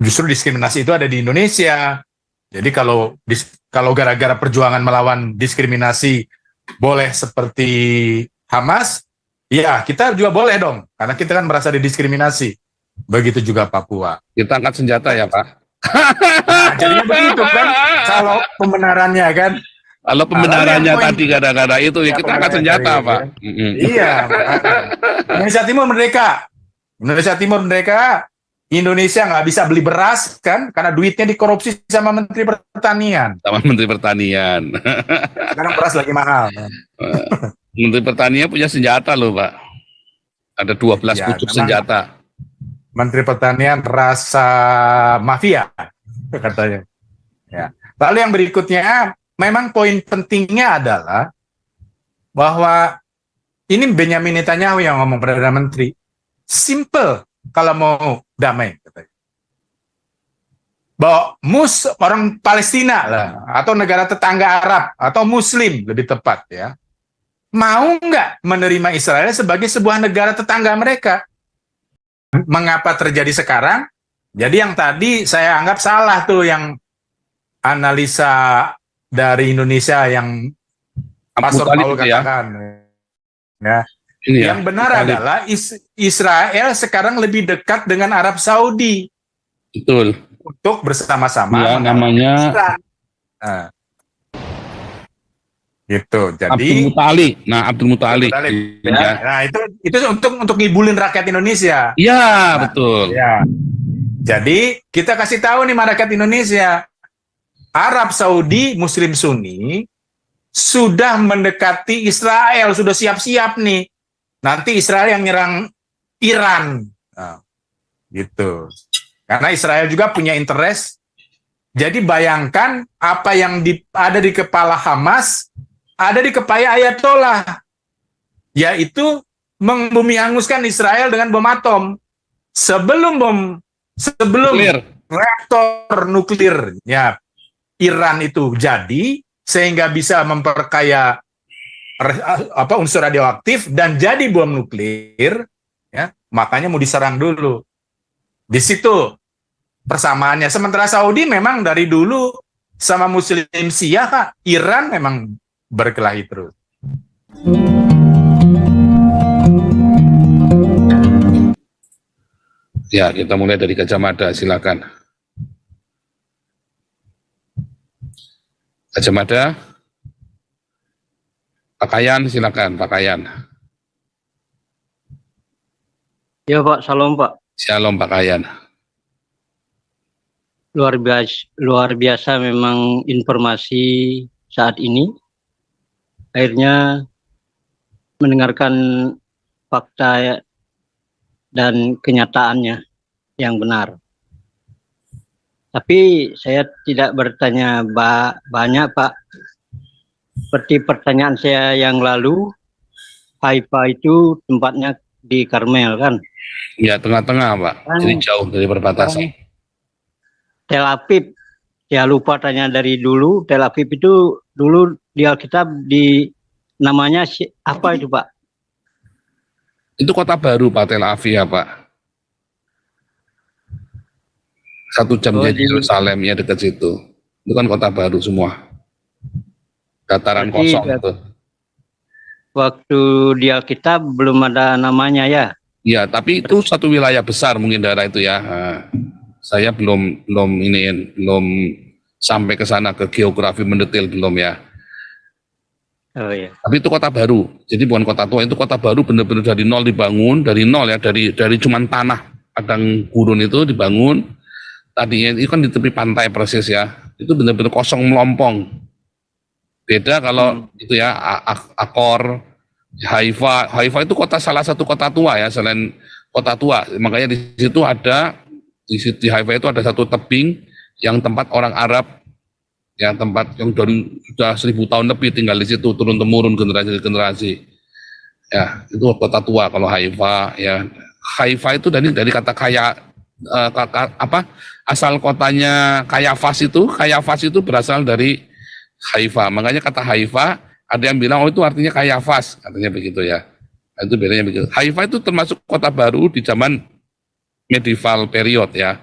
Justru diskriminasi itu ada di Indonesia. Jadi kalau gara-gara perjuangan melawan diskriminasi boleh seperti Hamas, ya kita juga boleh dong, karena kita kan merasa didiskriminasi. Begitu juga Papua. Kita angkat senjata ya Pak. Nah, jadinya begitu kan, kalau pembenarannya kan. Kalau pembenarannya Lalu yang tadi gara-gara itu ya kita angkat senjata Pak. Iya, Indonesia Timur merdeka. Indonesia Timur merdeka. Indonesia nggak bisa beli beras kan, karena duitnya dikorupsi sama Menteri Pertanian. Sama Menteri Pertanian. Sekarang beras lagi mahal. Menteri Pertanian punya senjata loh Pak. Ada 12 Ya, pucuk senjata. Menteri Pertanian rasa mafia katanya. Ya. Lalu yang berikutnya, memang poin pentingnya adalah bahwa ini Benyamin Netanyahu yang ngomong, Perdana Menteri. Simple kalau mau damai, katanya. Bahwa orang Palestina lah, atau negara tetangga Arab, atau Muslim lebih tepat ya, mau nggak menerima Israel sebagai sebuah negara tetangga mereka? Mengapa terjadi sekarang? Jadi yang tadi saya anggap salah tuh, yang analisa dari Indonesia yang Pastor Paul katakan. Ya. Yang benar adalah Israel sekarang lebih dekat dengan Arab Saudi. Betul. Untuk bersama-sama. Ya, namanya. Nah, gitu. Jadi Abdul Muttalib. Nah, Abdul Muttalib. Ya. Nah, itu untuk ngibulin rakyat Indonesia. Iya, betul. Ya. Jadi kita kasih tahu nih rakyat Indonesia, Arab Saudi Muslim Sunni sudah mendekati Israel, sudah siap-siap nih. Nanti Israel yang nyerang Iran. Nah, gitu. Karena Israel juga punya interest. Jadi bayangkan apa yang ada di kepala Hamas, ada di kepala Ayatollah. Yaitu membumi hanguskan Israel dengan bom atom. Sebelum reaktor nuklirnya Iran itu jadi, sehingga bisa memperkaya unsur radioaktif dan jadi bom nuklir, ya, makanya mau diserang dulu. Di situ persamaannya. Sementara Saudi memang dari dulu sama Muslim Syiah, Iran memang berkelahi terus. Ya, kita mulai dari Gajah Mada, silakan. Gajah Mada. Pakaian, silakan, pakaian. Ya Pak, salam Pak. Shalom pakaian. Luar biasa memang informasi saat ini. Akhirnya mendengarkan fakta dan kenyataannya yang benar. Tapi saya tidak bertanya banyak Pak. Seperti pertanyaan saya yang lalu, Haifa itu tempatnya di Karmel kan? Ya, tengah-tengah Pak, jadi jauh dari perbatasan. Tel Aviv, ya lupa tanya dari dulu, Tel Aviv itu dulu di Alkitab namanya apa itu Pak? Itu kota baru Pak, Tel Aviv ya Pak. 1 jam dari Yerusalem ya, dekat situ. Itu kan kota baru semua. Dataran kosong itu. Waktu di Alkitab belum ada namanya ya? Ya, tapi itu satu wilayah besar mungkin daerah itu ya. Saya belum sampai ke sana, ke geografi mendetail belum ya. Oh iya. Tapi itu kota baru. Jadi bukan kota tua, itu kota baru benar-benar dari nol dibangun, dari nol ya, dari cuman tanah padang gurun itu dibangun. Tadinya itu kan di tepi pantai persis ya. Itu benar-benar kosong melompong. Beda kalau itu ya, Akor, Haifa itu salah satu kota tua ya, selain kota tua. Makanya di situ di Haifa itu ada satu tebing yang tempat orang Arab, yang tempat yang sudah 1000 tahun lebih tinggal di situ, turun temurun generasi ke generasi. Ya, itu kota tua kalau Haifa ya. Haifa itu dari kata asal kotanya Kayafas itu berasal dari Haifa. Makanya kata Haifa, ada yang bilang, oh itu artinya Kayafas, katanya begitu ya. Nah, itu bedanya begitu. Haifa itu termasuk kota baru di zaman medieval period ya.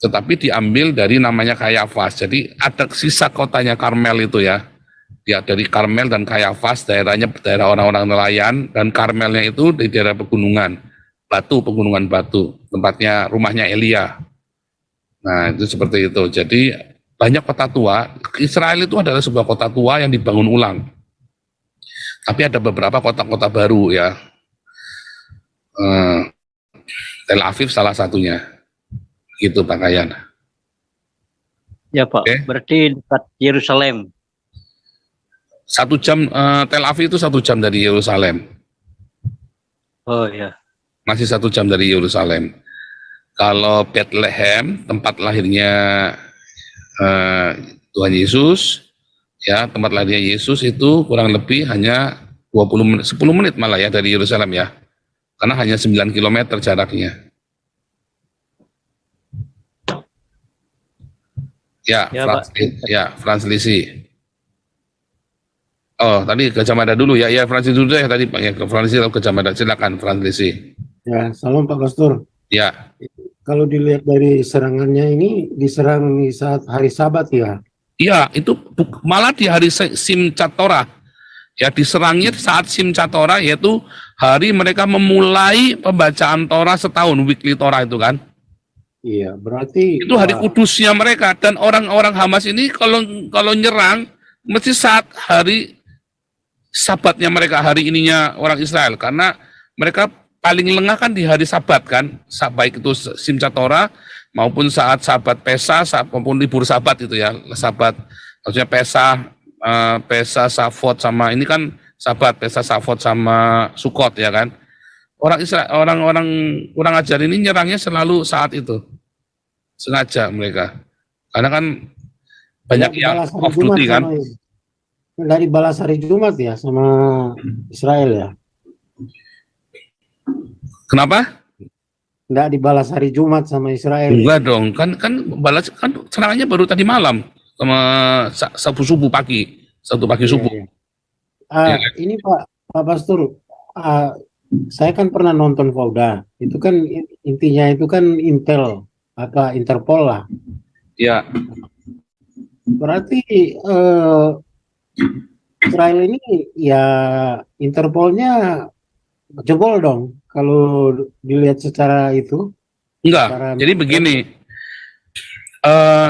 tetapi diambil dari namanya Kayafas. Jadi ada sisa kotanya Karmel itu ya. Ya, dari Karmel dan Kayafas, daerahnya daerah orang-orang nelayan, dan Karmelnya itu di daerah pegunungan pegunungan batu, tempatnya rumahnya Elia. Nah, itu seperti itu. Jadi banyak kota tua. Israel itu adalah sebuah kota tua yang dibangun ulang. Tapi ada beberapa kota-kota baru ya. Tel Aviv salah satunya. Gitu Pak Kayan. Ya Pak, Oke. berarti dekat Yerusalem. 1 jam, Tel Aviv itu 1 jam dari Yerusalem. Oh ya. Masih 1 jam dari Yerusalem. Kalau Bethlehem, tempat lahirnya Tuhan Yesus, ya tempat lahirnya Yesus itu kurang lebih hanya 20 menit, 10 menit malah ya dari Yerusalem ya. Karena hanya 9 km jaraknya. Ya, Ya, Frans, Pak. ya, Frans Lisi. Oh, tadi Gajah Mada dulu ya. Ya, Frans dulu deh tadi Pak ya. Frans Lisi lalu Gajah Mada. Silakan Frans Lisi. Ya, salam Pak Pastor. Ya. Kalau dilihat dari serangannya ini diserang di saat hari Sabat ya. Iya, itu malah di hari Simchat Torah. Ya, diserangnya saat Simchat Torah, yaitu hari mereka memulai pembacaan Torah setahun, weekly Torah itu kan. Iya, berarti Itu hari kudusnya mereka, dan orang-orang Hamas ini kalau nyerang mesti saat hari Sabatnya mereka, hari ininya orang Israel, karena mereka paling lengah kan di hari Sabat kan, baik itu Simchat Torah maupun saat Sabat Pesah maupun libur Sabat itu ya, Sabat maksudnya Pesah, Savot sama ini kan Sabat, Pesah, Savot sama Sukot ya kan. Orang Israel, orang-orang kurang ajar ini nyerangnya selalu saat itu, sengaja mereka, karena kan banyak yang off duty kan. Dari balas hari Jumat ya sama Israel ya. Kenapa? Enggak dibalas hari Jumat sama Israel. Enggak dong, kan balas kan serangannya baru tadi malam sama subuh pagi, satu pagi Iya, subuh. iya. Iya. Ini Pak Pastor, saya kan pernah nonton Fauda. Itu kan intinya itu kan Interpol lah. Ya, Berarti Israel ini ya Interpolnya jebol dong kalau dilihat secara itu. enggak. Jadi begini,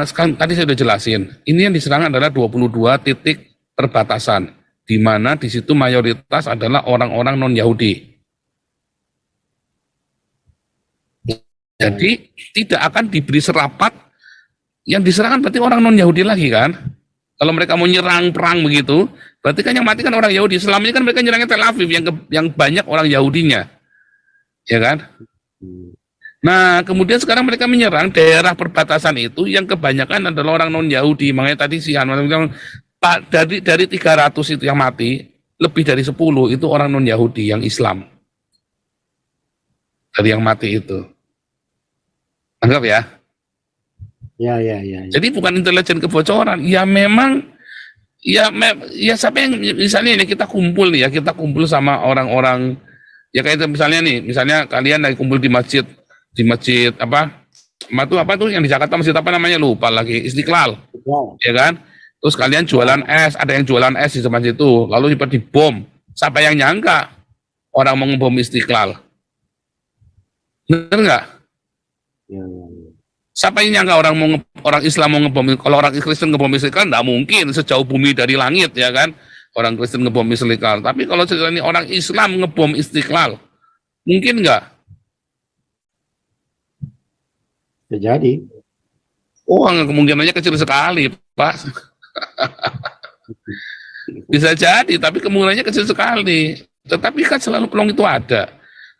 sekarang tadi saya sudah jelasin. Ini yang diserang adalah 22 titik perbatasan, di mana di situ mayoritas adalah orang-orang non-Yahudi. Jadi tidak akan diberi serapat, yang diserang berarti orang non-Yahudi lagi kan. Kalau mereka mau nyerang perang begitu, berarti kan yang mati kan orang Yahudi. Selama ini kan mereka nyerangnya Tel Aviv yang banyak orang Yahudinya, ya kan? Nah, kemudian sekarang mereka menyerang daerah perbatasan itu yang kebanyakan adalah orang non-Yahudi. Makanya tadi si Hanwan bilang, Pak, dari 300 itu yang mati, lebih dari 10 itu orang non-Yahudi yang Islam. Dari yang mati itu. Anggap ya. Ya. Jadi bukan intelijen kebocoran. Ya memang, ya siapa yang, misalnya ini kita kumpul nih ya, kita kumpul sama orang-orang, ya kayak misalnya kalian lagi kumpul di masjid apa tuh yang di Jakarta, masjid apa namanya lupa lagi, Istiqlal, ya kan? Terus kalian jualan es, ada yang jualan es di masjid itu, lalu dibom. Siapa yang nyangka orang mau ngebom Istiqlal? Bener nggak? Ya. Siapa yang nyangka orang Islam mau ngebom? Kalau orang Kristen ngebom Istiqlal, nggak mungkin sejauh bumi dari langit, ya kan? Orang Kristen ngebom Istiqlal. Tapi kalau ini orang Islam ngebom Istiqlal, mungkin nggak? Jadi. Oh, kemungkinannya kecil sekali, Pak. Bisa jadi, tapi kemungkinannya kecil sekali. Tetapi kan selalu peluang itu ada.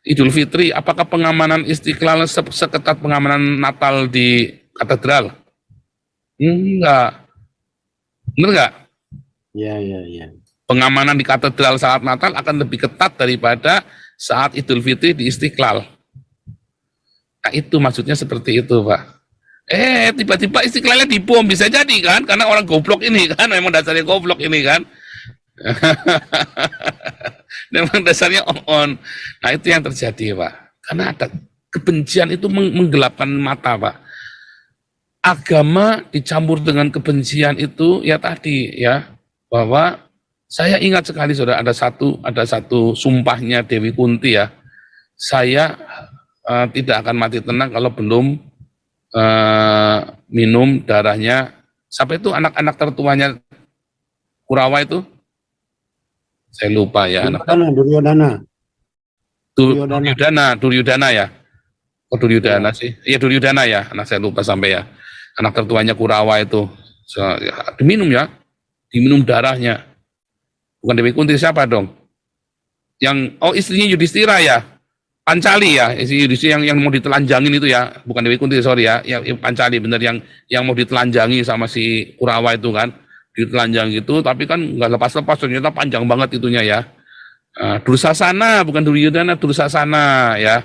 Idul Fitri, apakah pengamanan Istiqlal seketat pengamanan Natal di katedral? Enggak. Benar nggak? Ya. Pengamanan di katedral saat Natal akan lebih ketat daripada saat Idul Fitri di Istiqlal. Nah, itu maksudnya seperti itu, Pak. Tiba-tiba Istiqlalnya dibom, bisa jadi kan? Karena orang goblok ini kan, memang dasarnya goblok ini kan. Memang dasarnya on. Nah, itu yang terjadi, Pak. Karena ada kebencian itu menggelapkan mata, Pak. agama dicampur dengan kebencian itu ya tadi ya, bahwa saya ingat sekali saudara, ada satu sumpahnya Dewi Kunti ya, saya tidak akan mati tenang kalau belum minum darahnya, sampai itu anak-anak tertuanya Kurawa itu, saya lupa ya, Duryodhana. Duryodhana ya, oh Duryodhana sih, iya Duryodhana ya, anak saya lupa sampai ya, anak tertuanya Kurawa itu, diminum ya, diminum darahnya, bukan Dewi Kunti, siapa dong? Yang, oh istrinya Yudhistira ya, Pancali ya, istri Yudhistira yang mau ditelanjangin itu ya, bukan Dewi Kunti, sorry ya, yang Pancali bener, yang mau ditelanjangi sama si Kurawa itu kan, ditelanjang gitu, tapi kan nggak lepas-lepas, ternyata panjang banget itunya ya. Dursasana, bukan Duryodhana, Dursasana ya.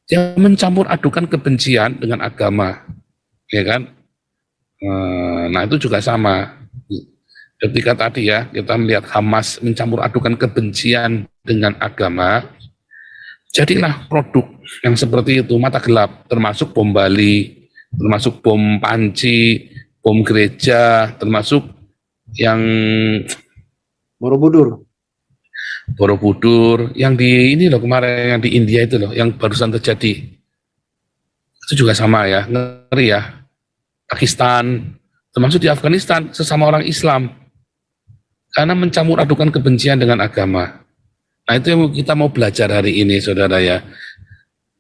Dia mencampur adukan kebencian dengan agama, ya kan? Nah itu juga sama. Ketika tadi ya kita melihat Hamas mencampur adukan kebencian dengan agama, jadilah produk yang seperti itu, mata gelap, termasuk bom Bali, termasuk bom panci, bom gereja, termasuk yang Borobudur, yang di ini loh kemarin, yang di India itu loh, yang barusan terjadi, itu juga sama ya, ngeri ya. Pakistan, termasuk di Afghanistan, sesama orang Islam, karena mencampur adukan kebencian dengan agama. Nah itu yang kita mau belajar hari ini saudara ya.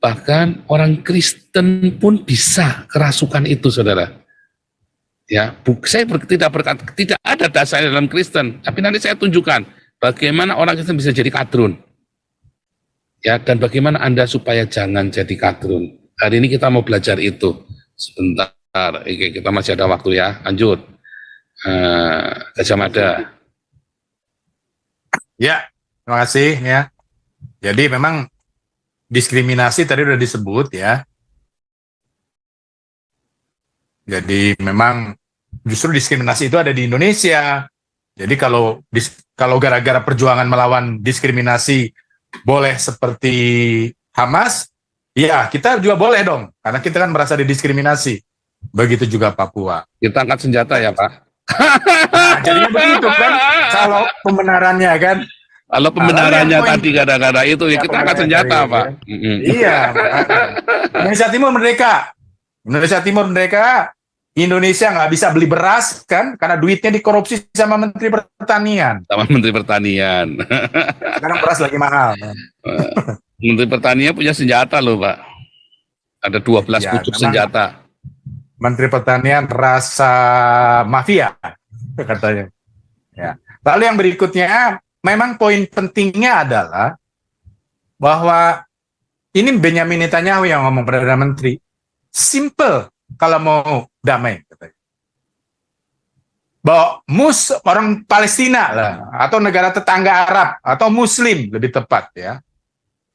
Bahkan orang Kristen pun bisa kerasukan itu saudara. Ya, saya tidak ada dasar dalam Kristen, tapi nanti saya tunjukkan bagaimana orang Kristen bisa jadi kadrun. Ya, dan bagaimana Anda supaya jangan jadi kadrun. Hari ini kita mau belajar itu. Sebentar, kita masih ada waktu ya. Lanjut. Gajah Mada. Ya, terima kasih ya. Jadi memang diskriminasi tadi sudah disebut ya. Jadi memang justru diskriminasi itu ada di Indonesia. Jadi kalau gara-gara perjuangan melawan diskriminasi boleh seperti Hamas, ya kita juga boleh dong, karena kita kan merasa didiskriminasi. Begitu juga Papua. Kita angkat senjata ya Pak. Nah, jadinya begitu kan, kalau pembenarannya kan. Kalau pembenarannya tadi gara-gara itu, ya kita angkat senjata Pak. Iya, Indonesia Timur merdeka. Indonesia Timur merdeka. Indonesia nggak bisa beli beras kan karena duitnya dikorupsi sama Menteri Pertanian. Sama Menteri Pertanian. Sekarang beras lagi mahal. Menteri Pertanian punya senjata loh Pak. Ada 12 pucuk senjata. Menteri Pertanian rasa mafia katanya. Ya. Lalu yang berikutnya, memang poin pentingnya adalah bahwa ini Benyamin Netanyahu yang ngomong Perdana Menteri. Simple. Kalau mau damai, katanya. Bahwa orang Palestina lah, atau negara tetangga Arab, atau Muslim lebih tepat ya,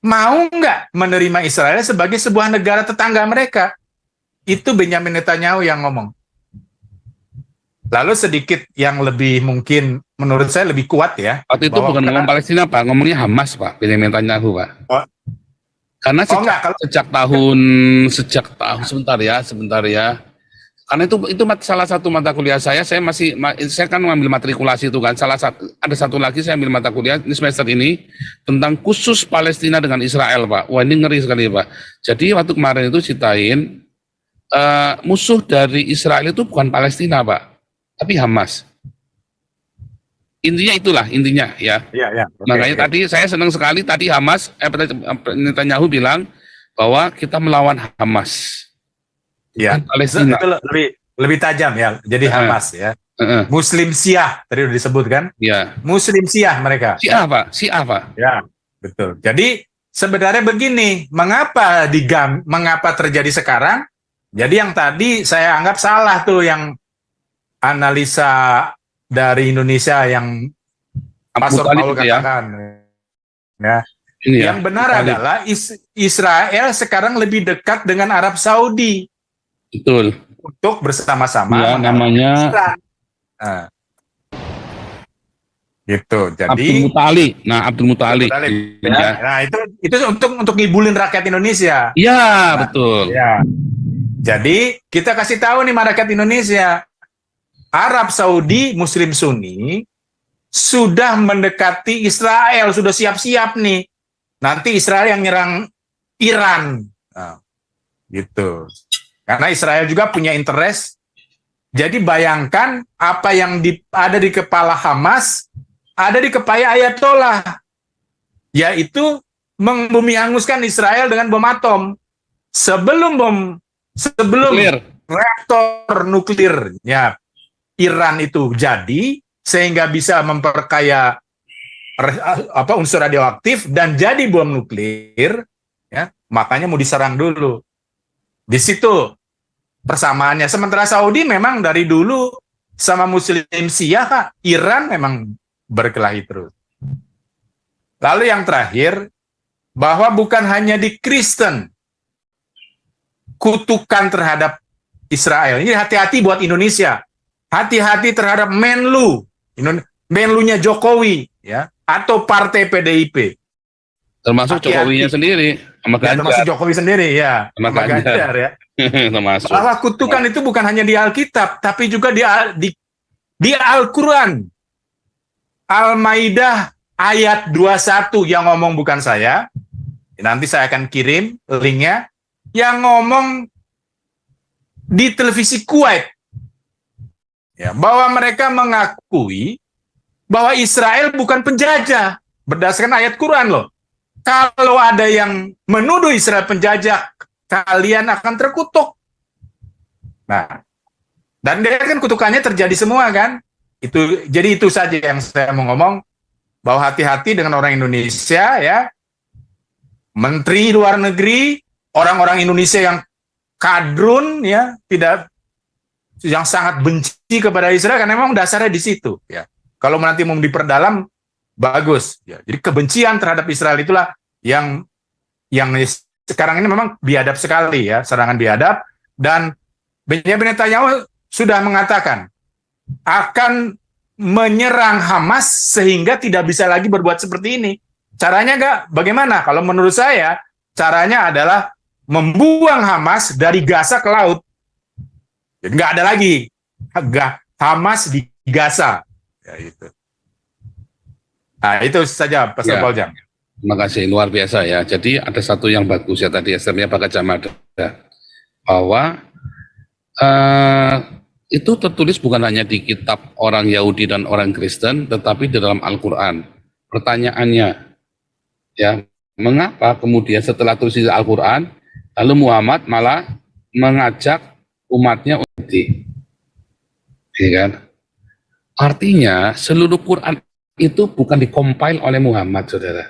mau nggak menerima Israel sebagai sebuah negara tetangga mereka? Itu Benyamin Netanyahu yang ngomong. Lalu sedikit yang lebih mungkin menurut saya lebih kuat ya. Waktu itu bukan ngomong Palestina Pak, ngomongnya Hamas Pak, Benyamin Netanyahu Pak. Oh. Karena sejak tahun sebentar ya. Karena itu salah satu mata kuliah saya kan mengambil matrikulasi itu kan. Ada satu lagi saya ambil mata kuliah ini semester ini tentang khusus Palestina dengan Israel Pak. Wah ini ngeri sekali Pak. Jadi waktu kemarin itu ceritain musuh dari Israel itu bukan Palestina Pak, tapi Hamas. Intinya ya. Iya. Makanya tadi saya senang sekali tadi Hamas, Netanyahu bilang bahwa kita melawan Hamas. Iya. Palestina. Itu lebih tajam ya. Jadi Hamas ya. Muslim Syiah tadi sudah disebut kan? Iya. Muslim Syiah mereka. Syiah Pak. Ya, betul. Jadi sebenarnya begini, mengapa terjadi sekarang? Jadi yang tadi saya anggap salah tuh yang analisa dari Indonesia yang Pastor Paul katakan. Ya. Yang benar adalah Israel sekarang lebih dekat dengan Arab Saudi. Betul. Untuk bersama-sama. Ya, namanya. Nah. Gitu. Jadi. Abdul Muttalib. Ya. Nah itu untuk ngibulin rakyat Indonesia. Iya betul. Ya. Jadi kita kasih tahu nih masyarakat Indonesia, Arab Saudi Muslim Sunni sudah mendekati Israel, sudah siap-siap nih. Nanti Israel yang nyerang Iran. Nah, gitu. Karena Israel juga punya interest. Jadi bayangkan apa yang ada di kepala Hamas, ada di kepala Ayatollah, yaitu membumi hanguskan Israel dengan bom atom. Sebelum reaktor nuklirnya Iran itu jadi, sehingga bisa memperkaya unsur radioaktif dan jadi bom nuklir, ya, makanya mau diserang dulu. Di situ persamaannya. Sementara Saudi memang dari dulu sama Muslim Syiah, Iran memang berkelahi terus. Lalu yang terakhir, bahwa bukan hanya di Kristen kutukan terhadap Israel. Ini hati-hati buat Indonesia. Hati-hati terhadap Menlunya Jokowi, ya, atau partai PDIP. Termasuk Jokowinya sendiri, sama Ya, termasuk Jokowi sendiri, ya, sama Ganjar ya. termasuk. Bahwa kutukan itu bukan hanya di Alkitab, tapi juga di Al-Quran. Al-Maidah ayat 21 yang ngomong bukan saya. Nanti saya akan kirim linknya. Yang ngomong di televisi Kuwait. Ya, bahwa mereka mengakui bahwa Israel bukan penjajah. Berdasarkan ayat Quran loh. Kalau ada yang menuduh Israel penjajah, kalian akan terkutuk. Nah, dan dia kan kutukannya terjadi semua kan? Jadi itu saja yang saya mau ngomong, bahwa hati-hati dengan orang Indonesia, ya. Menteri luar negeri, orang-orang Indonesia yang kadrun, ya, yang sangat benci kepada Israel, karena memang dasarnya di situ, ya. Kalau nanti mau diperdalam, bagus, ya. Jadi kebencian terhadap Israel itulah yang sekarang ini memang biadab sekali, ya, serangan biadab. Dan Benyamin Netanyahu sudah mengatakan akan menyerang Hamas sehingga tidak bisa lagi berbuat seperti ini. Caranya bagaimana? Kalau menurut saya, caranya adalah membuang Hamas dari Gaza ke laut. Jadi nggak ada lagi Hamas di Gaza. Ya, itu. Nah, itu saja Pastor Paul Jam. Terima kasih, luar biasa ya. Jadi ada satu yang bagus ya tadi Esternya Pak Kacamada, bahwa itu tertulis bukan hanya di kitab orang Yahudi dan orang Kristen, tetapi di dalam Al-Quran. Pertanyaannya, ya, mengapa kemudian setelah tulis di Al-Quran, lalu Muhammad malah mengajak umatnya untuk ya kan? Artinya seluruh Quran itu bukan dikompil oleh Muhammad, saudara.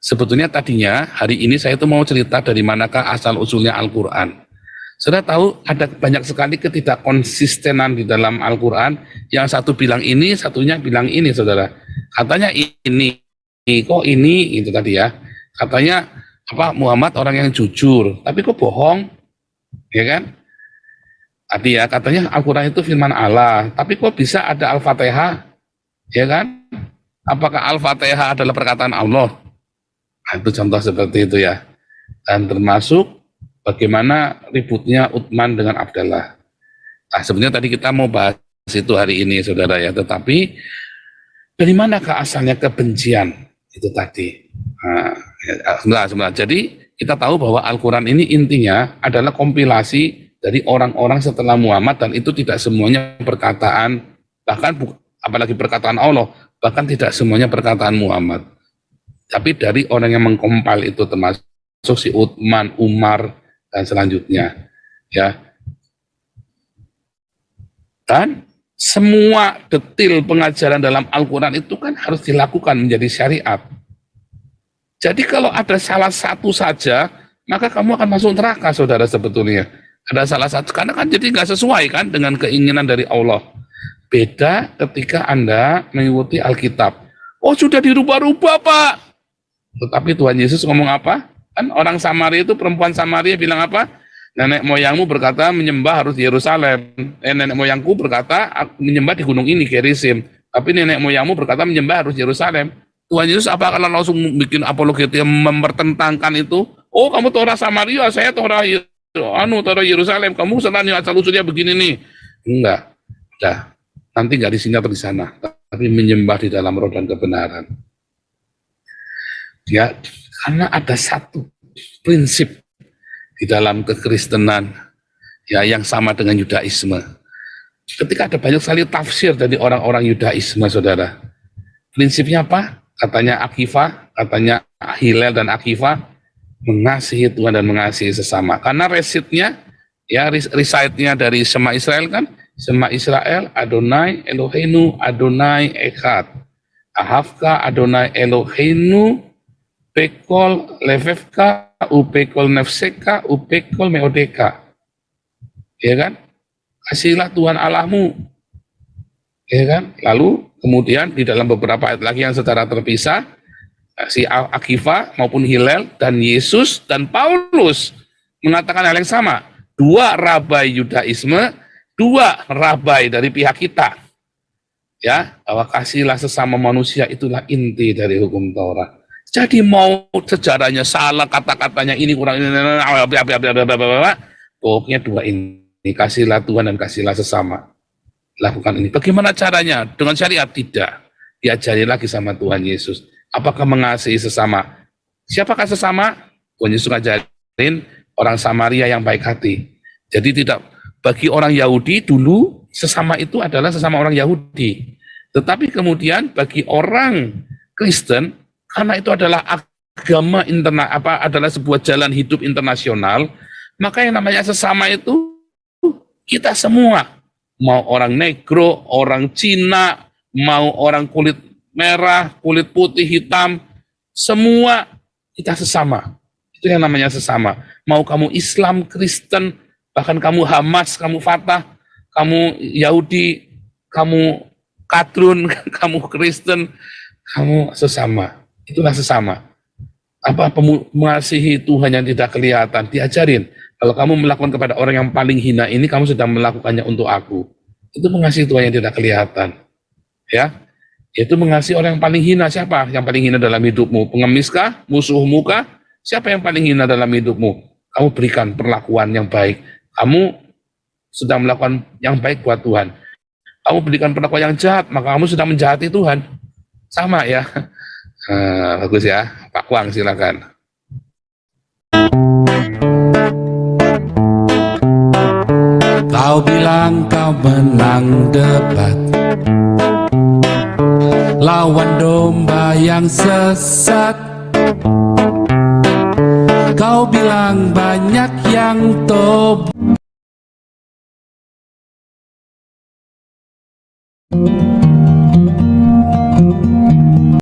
Sebetulnya tadinya hari ini saya itu mau cerita dari manakah asal usulnya Al-Quran. Saudara tahu ada banyak sekali ketidakkonsistenan di dalam Al-Quran. Yang satu bilang ini, satunya bilang ini, saudara. Katanya ini, kok ini, itu tadi ya. Katanya Muhammad orang yang jujur, tapi kok bohong, ya kan? Tadi ya, katanya Al-Quran itu firman Allah, tapi kok bisa ada Al-Fatihah, ya kan? Apakah Al-Fatihah adalah perkataan Allah? Nah, itu contoh seperti itu ya. Dan termasuk bagaimana ributnya Utsman dengan Abdallah. Nah, sebenarnya tadi kita mau bahas itu hari ini, saudara ya. Tetapi dari manakah asalnya kebencian itu tadi? Nah, sebenarnya. Jadi kita tahu bahwa Al-Quran ini intinya adalah kompilasi dari orang-orang setelah Muhammad, dan itu tidak semuanya perkataan, bahkan apalagi perkataan Allah, bahkan tidak semuanya perkataan Muhammad. Tapi dari orang yang mengkompil itu termasuk si Utsman, Umar, dan selanjutnya, ya. Dan semua detil pengajaran dalam Al-Quran itu kan harus dilakukan menjadi syariat. Jadi kalau ada salah satu saja, maka kamu akan masuk neraka, saudara, sebetulnya. Ada salah satu, karena kan jadi nggak sesuai kan dengan keinginan dari Allah. Beda ketika Anda mengikuti Alkitab. Oh, sudah dirubah-rubah, Pak. Tetapi Tuhan Yesus ngomong apa? Kan orang Samaria itu, perempuan Samaria bilang apa? Nenek moyangmu berkata menyembah harus di Yerusalem. Nenek moyangku berkata menyembah di gunung ini, Gerizim. Tapi nenek moyangmu berkata menyembah harus di Yerusalem. Tuhan Yesus apa kalau langsung bikin apologetik mempertentangkan itu? Oh, kamu tuh orang Samaria, saya tuh orang taruh Yerusalem, kamu sana nih asal usulnya begini nih. Enggak, udah. Nanti nggak disingkat di sana, tapi menyembah di dalam roh dan kebenaran. Ya, karena ada satu prinsip di dalam kekristenan ya yang sama dengan Yudaisme. Ketika ada banyak sekali tafsir dari orang-orang Yudaisme, saudara. Prinsipnya apa? Katanya Akiva, katanya Hillel dan Akiva, mengasihi Tuhan dan mengasihi sesama. Karena resitnya, ya recite-nya dari Shema Israel kan, Shema Israel, Adonai Eloheinu, Adonai Echad. Ahavka Adonai Eloheinu, Pekol Levevka, Upekol Nefseka, Upekol Meodeka. Ya kan? Kasihlah Tuhan Allahmu. Ya kan? Lalu kemudian di dalam beberapa ayat lagi yang secara terpisah, si Akiva maupun Hillel dan Yesus dan Paulus mengatakan hal yang sama. Dua rabai Yudaisme, dua rabai dari pihak kita. Ya, bahwa kasihlah sesama manusia itulah inti dari hukum Taurat. Jadi mau sejarahnya salah, kata-katanya ini kurang, pokoknya dua ini. Kasihlah Tuhan dan kasihlah sesama. Lakukan ini. Bagaimana caranya? Dengan syariat? Tidak. Diajari lagi sama Tuhan Yesus. Apakah mengasihi sesama? Siapakah sesama? Tuhan Yesus ngajarin orang Samaria yang baik hati. Jadi tidak, bagi orang Yahudi dulu sesama itu adalah sesama orang Yahudi. Tetapi kemudian bagi orang Kristen, karena itu adalah agama adalah sebuah jalan hidup internasional, maka yang namanya sesama itu kita semua, mau orang negro, orang Cina, mau orang kulit merah, kulit putih, hitam, semua kita sesama. Itu yang namanya sesama. Mau kamu Islam, Kristen, bahkan kamu Hamas, kamu Fatah, kamu Yahudi, kamu Kadrun, kamu Kristen, kamu sesama. Itulah sesama. Apa mengasihi Tuhan yang tidak kelihatan? Diajarin. Kalau kamu melakukan kepada orang yang paling hina ini, kamu sedang melakukannya untuk aku. Itu mengasihi Tuhan yang tidak kelihatan. Ya, itu mengasihi orang yang paling hina. Siapa yang paling hina dalam hidupmu? Pengemiskah? Musuhmu kah? Siapa yang paling hina dalam hidupmu? Kamu berikan perlakuan yang baik. Kamu sedang melakukan yang baik buat Tuhan. Kamu berikan perlakuan yang jahat, maka kamu sedang menjahati Tuhan. Sama ya. Bagus ya. Pak Kwang silakan. Kau bilang kau menang debat, lawan domba yang sesat. Kau bilang banyak yang tobat.